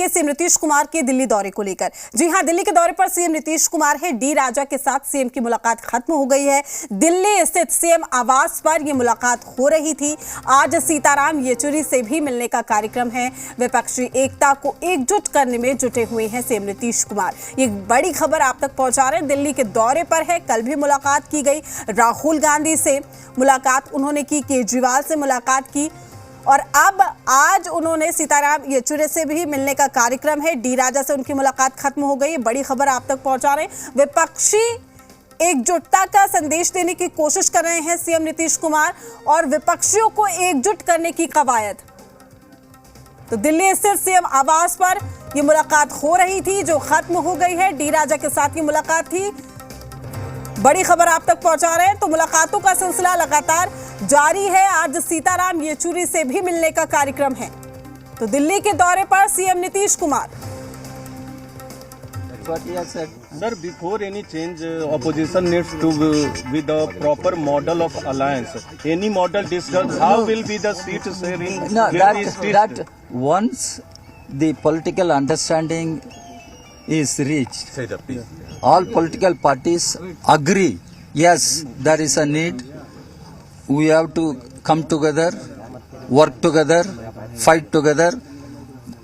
CM Nitish Kumar के दिल्ली दौरे को लेकर। जी हां, दिल्ली के दौरे पर सीएम नीतीश कुमार है। डी राजा के साथ सीएम की मुलाकात खत्म हो गई है। दिल्ली स्थित सीएम आवास पर यह मुलाकात हो रही थी। आज सीताराम येचुरी से भी मिलने का कार्यक्रम है। विपक्षी एकता को एकजुट करने में जुटे हुए हैं सीएम नीतीश कुमार। ये बड़ी खबर आप तक पहुंचा रहे हैं। दिल्ली के दौरे पर है। कल भी मुलाकात की गई, राहुल गांधी से मुलाकात उन्होंने की, केजरीवाल से मुलाकात की और अब आज उन्होंने सीताराम येचुरी से भी मिलने का कार्यक्रम है। डी राजा से उनकी मुलाकात खत्म हो गई। बड़ी खबर आप तक पहुंचा रहे हैं। विपक्षी एकजुटता का संदेश देने की कोशिश कर रहे हैं सीएम नीतीश कुमार और विपक्षियों को एकजुट करने की कवायद। तो दिल्ली स्थित सीएम आवास पर यह मुलाकात हो रही थी जो खत्म हो गई है। डी राजा के साथ ये मुलाकात थी। बड़ी खबर आप तक पहुंचा रहे हैं। तो मुलाकातों का सिलसिला लगातार जारी है। आज सीताराम येचुरी से भी मिलने का कार्यक्रम है। तो दिल्ली के दौरे पर CM Nitish Kumar. Sir, before any change, opposition needs to with a proper model of alliance. Any model discussed, how will be the seat sharing? No, that once the political understanding is reached, all political parties agree, yes, there is a need, we have to come together, work together, fight together.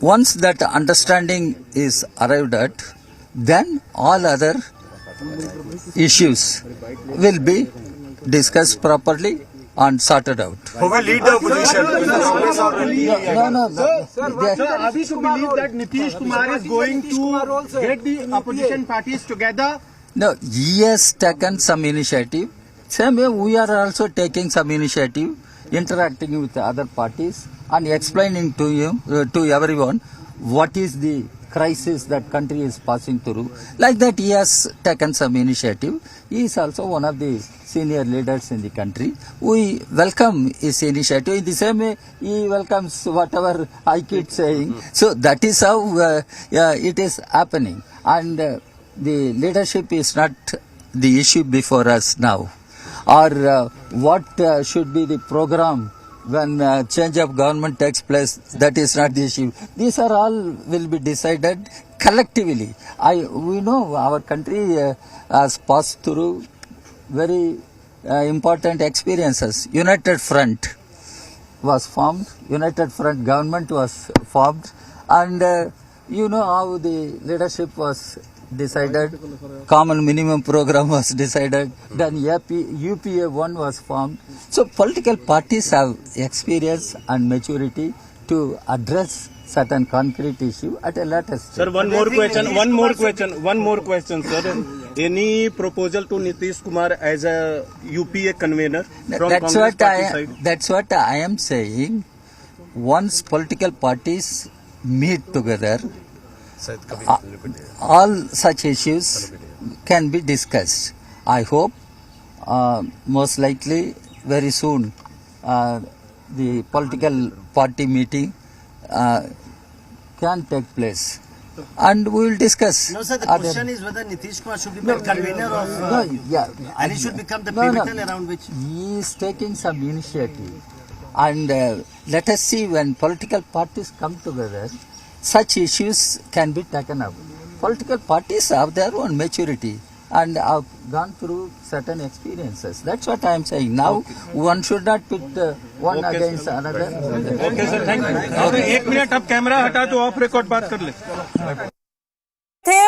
Once that understanding is arrived at, then all other issues will be discussed properly and sorted out. Who will lead the opposition? No. Sir, are we to believe that Nitish Kumar is going to get the opposition parties together? No, he has taken some initiative. Same way we are also taking some initiative, interacting with the other parties and explaining to you, to everyone, what is the crisis that country is passing through. Like that, he has taken some initiative. He is also one of the senior leaders in the country. We welcome his initiative. In the same way, he welcomes whatever I keep saying. So that is how it is happening. And the leadership is not the issue before us now. Or what should be the program when change of government takes place, that is not the issue. These are all will be decided collectively. We know our country has passed through very important experiences. United Front was formed, United Front government was formed, and you know how the leadership was decided, common minimum program was decided, then UPA 1 was formed. So political parties have experience and maturity to address certain concrete issue at a later stage. Sir, one more question, sir. Any proposal to Nitish Kumar as a UPA convener from Congress party side? That's what I am saying. Once political parties meet together, all such issues can be discussed. I hope most likely very soon the political party meeting can take place and we will discuss. No, sir, the question is whether Nitish Kumar should be the convener of and he should become the pivotal around which he is taking some initiative, and let us see when political parties come together, such issues can be taken up. Political parties have their own maturity and have gone through certain experiences. That's what I am saying. Now, one should not put one against another. Okay, sir, thank you. एक minute, अब camera हटा तो of record बात कर ले।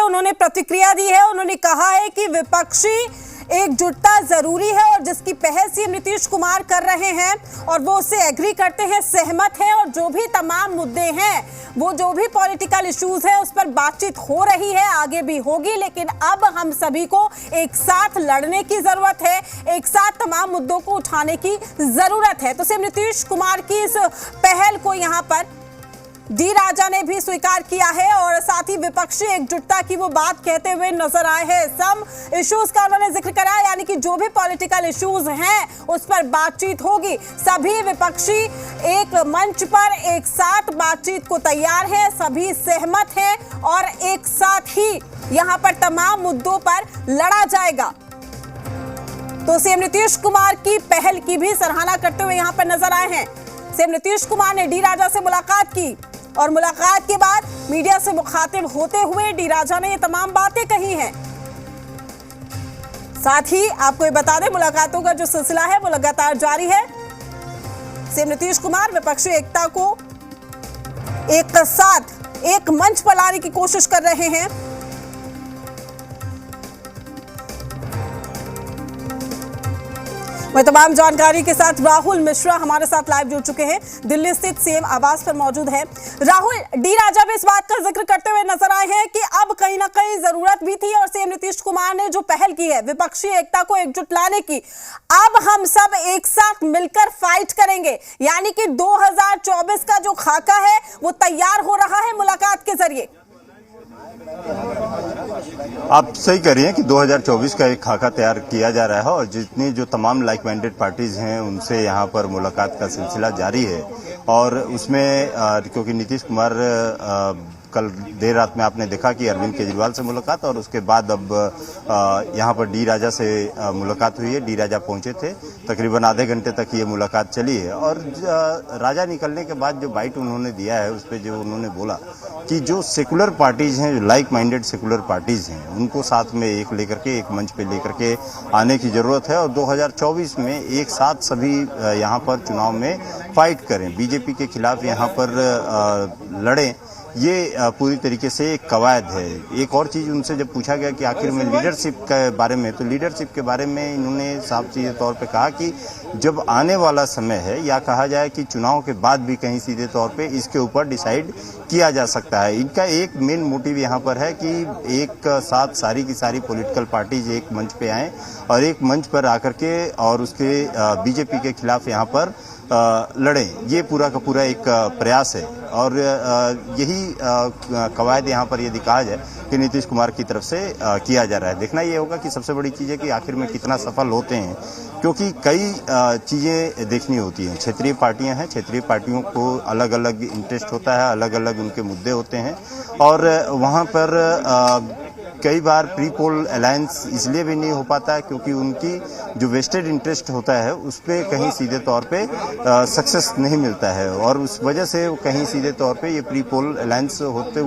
उन्होंने प्रतिक्रिया दी है। उन्होंने कहा है कि विपक्षी एकजुटता जरूरी है और जिसकी पहल सीएम नीतीश कुमार कर रहे हैं और वो उससे एग्री करते हैं, सहमत हैं और जो भी तमाम मुद्दे हैं, वो जो भी पॉलिटिकल इश्यूज है उस पर बातचीत हो रही है, आगे भी होगी। लेकिन अब हम सभी को एक साथ लड़ने की जरूरत है, एक साथ तमाम मुद्दों को उठाने की जरूरत है। तो सीएम नीतीश कुमार की इस पहल को यहाँ पर डी राजा ने भी स्वीकार किया है और साथ ही विपक्षी एकजुटता की वो बात कहते हुए नजर आए हैं। सम इश्यूज का उन्होंने जिक्र करा, यानी कि जो भी पॉलिटिकल इश्यूज हैं उस पर बातचीत होगी। सभी विपक्षी एक मंच पर एक साथ बातचीत को तैयार हैं, सभी सहमत हैं और एक साथ ही यहां पर तमाम मुद्दों पर लड़ा जाएगा। तो सीएम नीतीश कुमार की पहल की भी सराहना करते हुए यहां पर नजर आए हैं। सीएम नीतीश कुमार ने डी राजा से मुलाकात की और मुलाकात के बाद मीडिया से मुखातिब होते हुए डी राजा ने ये तमाम बातें कही हैं। साथ ही आपको ये बता दें, मुलाकातों का जो सिलसिला है वो लगातार जारी है। सीएम नीतीश कुमार विपक्षी एकता को एक साथ एक मंच पर लाने की कोशिश कर रहे हैं। मैं तमाम जानकारी के साथ राहुल मिश्रा हमारे साथ लाइव जुड़ चुके हैं, दिल्ली स्थित सीएम आवास पर मौजूद हैं। राहुल, डी राजा भी इस बात का जिक्र करते हुए नजर आए हैं कि अब कहीं ना कहीं जरूरत भी थी और सीएम नीतीश कुमार ने जो पहल की है विपक्षी एकता को एकजुट लाने की, अब हम सब एक साथ मिलकर फाइट करेंगे, यानी कि 2024 का जो खाका है वो तैयार हो रहा है मुलाकात के जरिए। आप सही कह रही हैं कि 2024 का एक खाका तैयार किया जा रहा है और जितनी जो तमाम लाइक माइंडेड पार्टीज हैं उनसे यहाँ पर मुलाकात का सिलसिला जारी है। और उसमें क्योंकि नीतीश कुमार कल देर रात में आपने देखा कि अरविंद केजरीवाल से मुलाकात और उसके बाद अब यहाँ पर डी राजा से मुलाकात हुई है। डी राजा पहुंचे थे, तकरीबन आधे घंटे तक ये मुलाकात चली है और राजा निकलने के बाद जो बाइट उन्होंने दिया है उस पर जो उन्होंने बोला कि जो सेकुलर पार्टीज हैं, जो लाइक माइंडेड सेकुलर पार्टीज हैं, उनको साथ में एक लेकर के, एक मंच पे लेकर के आने की जरूरत है और 2024 में एक साथ सभी यहाँ पर चुनाव में फाइट करें, बीजेपी के खिलाफ यहाँ पर लड़ें। ये पूरी तरीके से एक कवायद है। एक और चीज़ उनसे जब पूछा गया कि आखिर में लीडरशिप के बारे में, तो लीडरशिप के बारे में इन्होंने साफ सीधे तौर पे कहा कि जब आने वाला समय है, या कहा जाए कि चुनाव के बाद भी कहीं सीधे तौर पे इसके ऊपर डिसाइड किया जा सकता है। इनका एक मेन मोटिव यहाँ पर है कि एक साथ सारी की सारी पॉलिटिकल पार्टीज एक मंच पे आएँ और एक मंच पर आकर के और उसके बीजेपी के खिलाफ यहाँ पर लड़ें। ये पूरा का पूरा एक प्रयास है और यही कवायद यहाँ पर ये दिखाया जाए कि नीतीश कुमार की तरफ से किया जा रहा है। देखना ये होगा कि सबसे बड़ी चीज़ है कि आखिर में कितना सफल होते हैं, क्योंकि कई चीज़ें देखनी होती हैं। क्षेत्रीय पार्टियां हैं, क्षेत्रीय पार्टियों को अलग अलग इंटरेस्ट होता है, अलग अलग उनके मुद्दे होते हैं और वहाँ पर कई बार प्री पोल अलायंस इसलिए भी नहीं हो पाता है क्योंकि उनकी जो वेस्टेड इंटरेस्ट होता है उस पर कहीं सीधे तौर पे सक्सेस नहीं मिलता है और उस वजह से कहीं सीधे तौर पे ये प्री पोल अलायंस होते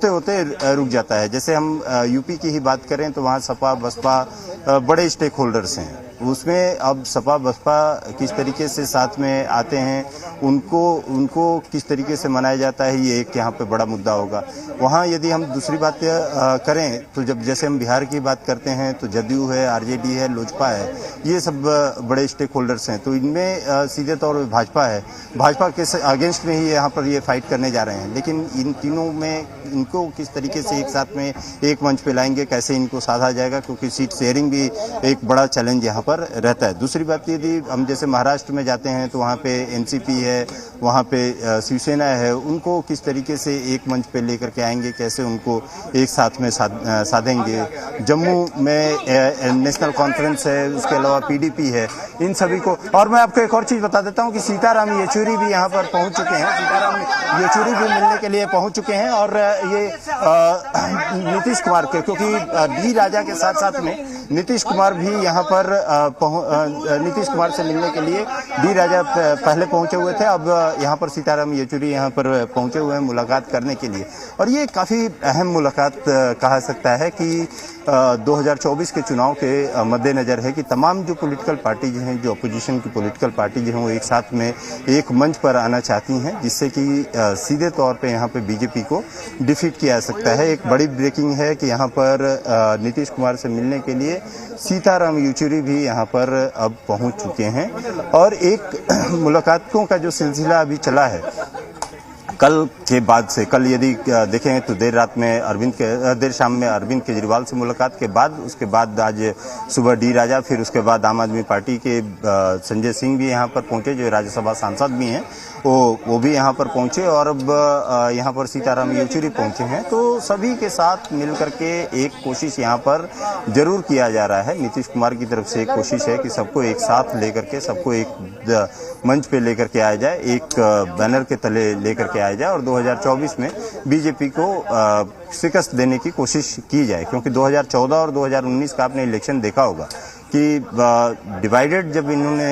होते रुक जाता है। जैसे हम यूपी की ही बात करें तो वहाँ सपा बसपा बड़े स्टेक होल्डर्स हैं, उसमें अब सपा बसपा किस तरीके से साथ में आते हैं, उनको किस तरीके से मनाया जाता है, ये एक यहाँ पे बड़ा मुद्दा होगा। वहाँ यदि हम दूसरी बात करें तो जब जैसे हम बिहार की बात करते हैं तो जदयू है, आरजेडी है, लोजपा है, ये सब बड़े स्टेक होल्डर्स हैं। तो इनमें सीधे तौर पर भाजपा है, भाजपा के अगेंस्ट में ही यहाँ पर ये फाइट करने जा रहे हैं। लेकिन इन तीनों में इनको किस तरीके से एक साथ में एक मंच पे लाएंगे, कैसे इनको साधा जाएगा, क्योंकि सीट शेयरिंग भी एक बड़ा चैलेंज यहाँ पर रहता है। दूसरी बात यदि हम जैसे महाराष्ट्र में जाते हैं तो वहाँ पे एनसीपी है, वहाँ पे शिवसेना है, उनको किस तरीके से एक मंच पे लेकर के आएंगे, कैसे उनको एक साथ में साधेंगे। जम्मू में नेशनल कॉन्फ्रेंस है, उसके अलावा पीडीपी है, इन सभी को। और मैं आपको एक और चीज़ बता देता हूँ कि सीताराम येचुरी भी यहाँ पर पहुँच चुके हैं, सीताराम येचुरी भी मिलने के लिए पहुँच चुके हैं और ये नीतीश कुमार के, क्योंकि डी राजा के साथ साथ में नीतीश कुमार भी यहाँ पर नीतीश कुमार से मिलने के लिए डी राजा पहले पहुंचे हुए थे, अब यहाँ पर सीताराम येचुरी यहाँ पर पहुंचे हुए हैं मुलाकात करने के लिए। और ये काफ़ी अहम मुलाकात कहा सकता है कि 2024 के चुनाव के मद्देनज़र है कि तमाम जो पॉलिटिकल पार्टीज हैं, जो अपोजिशन की पॉलिटिकल पार्टीज हैं, वो एक साथ में एक मंच पर आना चाहती हैं, जिससे कि सीधे तौर पे यहाँ पे बीजेपी को डिफीट किया जा सकता है। एक बड़ी ब्रेकिंग है कि यहाँ पर नीतीश कुमार से मिलने के लिए सीताराम येचुरी भी यहाँ पर अब पहुँच चुके हैं और एक मुलाकातों का जो सिलसिला अभी चला है कल के बाद से, कल यदि देखें तो देर शाम में अरविंद केजरीवाल से मुलाकात के बाद, उसके बाद आज सुबह डी राजा, फिर उसके बाद आम आदमी पार्टी के संजय सिंह भी यहाँ पर पहुंचे, जो राज्यसभा सांसद भी हैं, वो भी यहाँ पर पहुंचे और अब यहाँ पर सीताराम येचुरी पहुंचे हैं। तो सभी के साथ मिल करके एक कोशिश यहाँ पर जरूर किया जा रहा है। नीतीश कुमार की तरफ से एक कोशिश है कि सबको एक साथ लेकर के, सबको एक मंच पे लेकर के आया जाए, एक बैनर के तले लेकर के आया जाए और 2024 में बीजेपी को शिकस्त देने की कोशिश की जाए। क्योंकि 2014 और 2019 का आपने इलेक्शन देखा होगा कि डिवाइडेड जब इन्होंने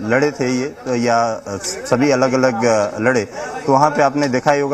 लड़े थे ये, या सभी अलग अलग लड़े, तो वहाँ पे आपने देखा ही होगा